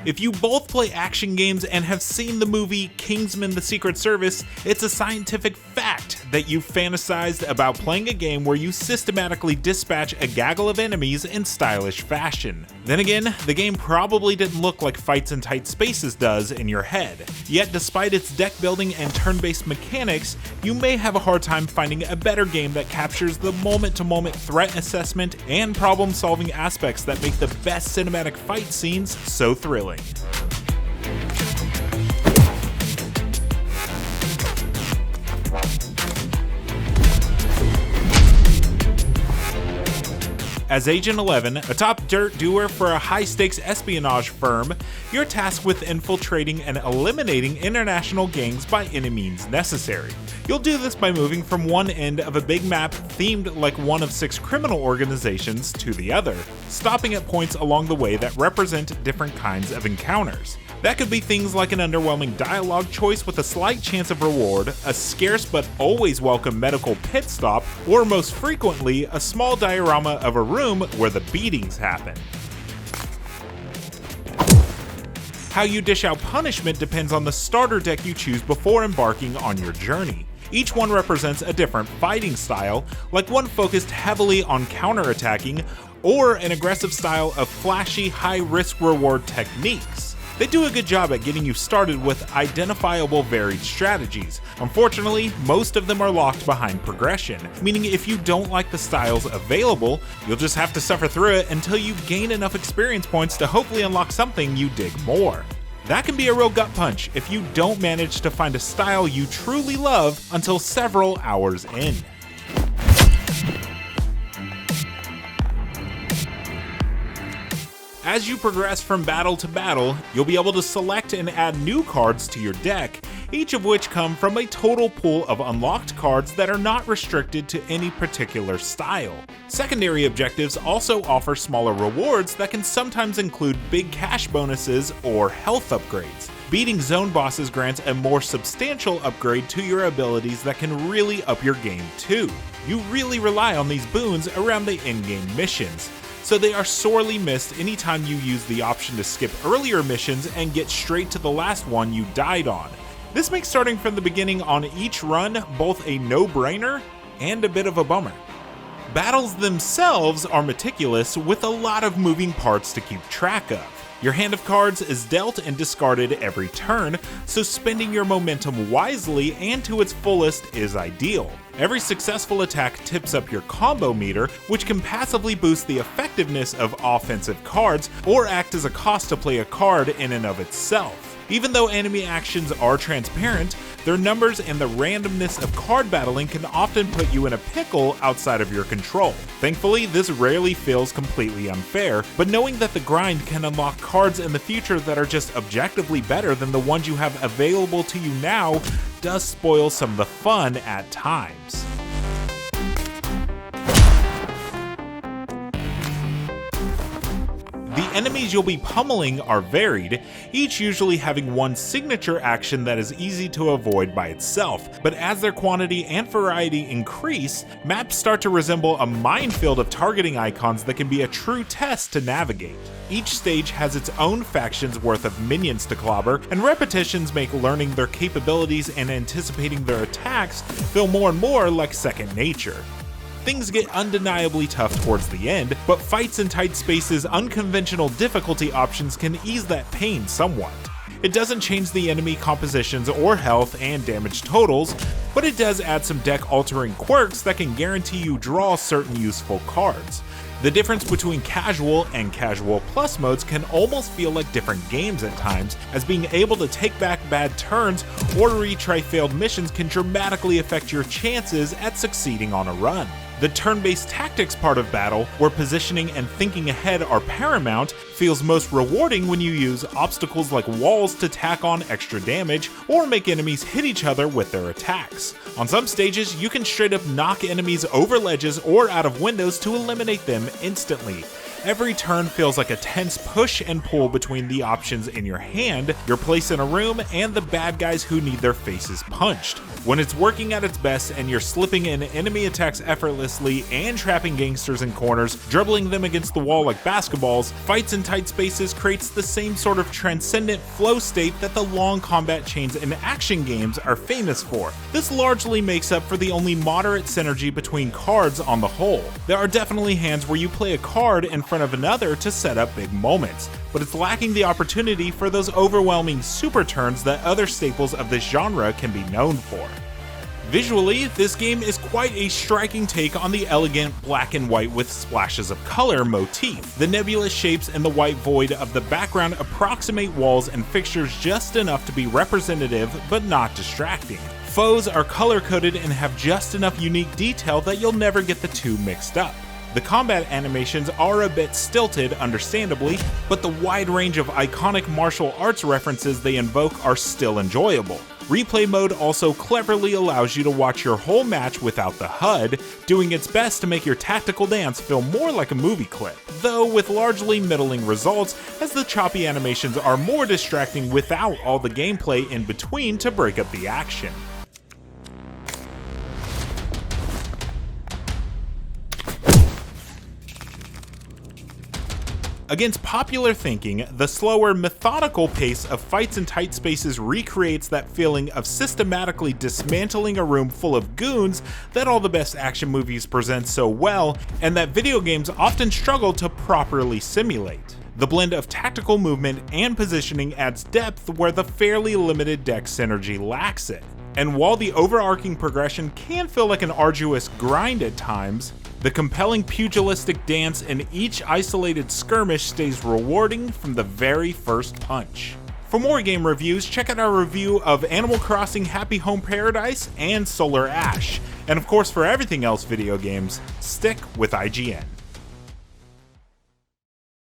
If you both play action games and have seen the movie Kingsman: The Secret Service, it's a scientific fact that you fantasized about playing a game where you systematically dispatch a gaggle of enemies in stylish fashion. Then again, the game probably didn't look like Fights in Tight Spaces does in your head. Yet despite its deck building and turn-based mechanics, you may have a hard time finding a better game that captures the moment-to-moment threat assessment and problem-solving aspects that make the best cinematic fight scenes so thrilling. As Agent 11, a top dirt doer for a high-stakes espionage firm, you're tasked with infiltrating and eliminating international gangs by any means necessary. You'll do this by moving from one end of a big map themed like one of 6 criminal organizations to the other, stopping at points along the way that represent different kinds of encounters. That could be things like an underwhelming dialogue choice with a slight chance of reward, a scarce but always welcome medical pit stop, or most frequently, a small diorama of a room where the beatings happen. How you dish out punishment depends on the starter deck you choose before embarking on your journey. Each one represents a different fighting style, like one focused heavily on counterattacking, or an aggressive style of flashy, high-risk reward techniques. They do a good job at getting you started with identifiable varied strategies. Unfortunately, most of them are locked behind progression, meaning if you don't like the styles available, you'll just have to suffer through it until you gain enough experience points to hopefully unlock something you dig more. That can be a real gut punch if you don't manage to find a style you truly love until several hours in. As you progress from battle to battle, you'll be able to select and add new cards to your deck, each of which come from a total pool of unlocked cards that are not restricted to any particular style. Secondary objectives also offer smaller rewards that can sometimes include big cash bonuses or health upgrades. Beating zone bosses grants a more substantial upgrade to your abilities that can really up your game too. You really rely on these boons around the in-game missions, so they are sorely missed anytime you use the option to skip earlier missions and get straight to the last one you died on. This makes starting from the beginning on each run both a no-brainer and a bit of a bummer. Battles themselves are meticulous with a lot of moving parts to keep track of. Your hand of cards is dealt and discarded every turn, so spending your momentum wisely and to its fullest is ideal. Every successful attack tips up your combo meter, which can passively boost the effectiveness of offensive cards or act as a cost to play a card in and of itself. Even though enemy actions are transparent, their numbers and the randomness of card battling can often put you in a pickle outside of your control. Thankfully, this rarely feels completely unfair, but knowing that the grind can unlock cards in the future that are just objectively better than the ones you have available to you now does spoil some of the fun at times. The enemies you'll be pummeling are varied, each usually having one signature action that is easy to avoid by itself, but as their quantity and variety increase, maps start to resemble a minefield of targeting icons that can be a true test to navigate. Each stage has its own faction's worth of minions to clobber, and repetitions make learning their capabilities and anticipating their attacks feel more and more like second nature. Things get undeniably tough towards the end, but Fights in Tight Spaces' unconventional difficulty options can ease that pain somewhat. It doesn't change the enemy compositions or health and damage totals, but it does add some deck-altering quirks that can guarantee you draw certain useful cards. The difference between casual and casual plus modes can almost feel like different games at times, as being able to take back bad turns or retry failed missions can dramatically affect your chances at succeeding on a run. The turn-based tactics part of battle, where positioning and thinking ahead are paramount, feels most rewarding when you use obstacles like walls to tack on extra damage or make enemies hit each other with their attacks. On some stages, you can straight up knock enemies over ledges or out of windows to eliminate them instantly. Every turn feels like a tense push and pull between the options in your hand, your place in a room, and the bad guys who need their faces punched. When it's working at its best and you're slipping in enemy attacks effortlessly and trapping gangsters in corners, dribbling them against the wall like basketballs, fights in tight spaces creates the same sort of transcendent flow state that the long combat chains in action games are famous for. This largely makes up for the only moderate synergy between cards on the whole. There are definitely hands where you play a card in front of another to set up big moments, but it's lacking the opportunity for those overwhelming super turns that other staples of this genre can be known for. Visually, this game is quite a striking take on the elegant black and white with splashes of color motif. The nebulous shapes and the white void of the background approximate walls and fixtures just enough to be representative but not distracting. Foes are color-coded and have just enough unique detail that you'll never get the two mixed up. The combat animations are a bit stilted, understandably, but the wide range of iconic martial arts references they invoke are still enjoyable. Replay mode also cleverly allows you to watch your whole match without the HUD, doing its best to make your tactical dance feel more like a movie clip, though with largely middling results, as the choppy animations are more distracting without all the gameplay in between to break up the action. Against popular thinking, the slower, methodical pace of fights in tight spaces recreates that feeling of systematically dismantling a room full of goons that all the best action movies present so well, and that video games often struggle to properly simulate. The blend of tactical movement and positioning adds depth where the fairly limited deck synergy lacks it. And while the overarching progression can feel like an arduous grind at times, the compelling pugilistic dance in each isolated skirmish stays rewarding from the very first punch. For more game reviews, check out our review of Animal Crossing Happy Home Paradise and Solar Ash. And of course, for everything else video games, stick with IGN.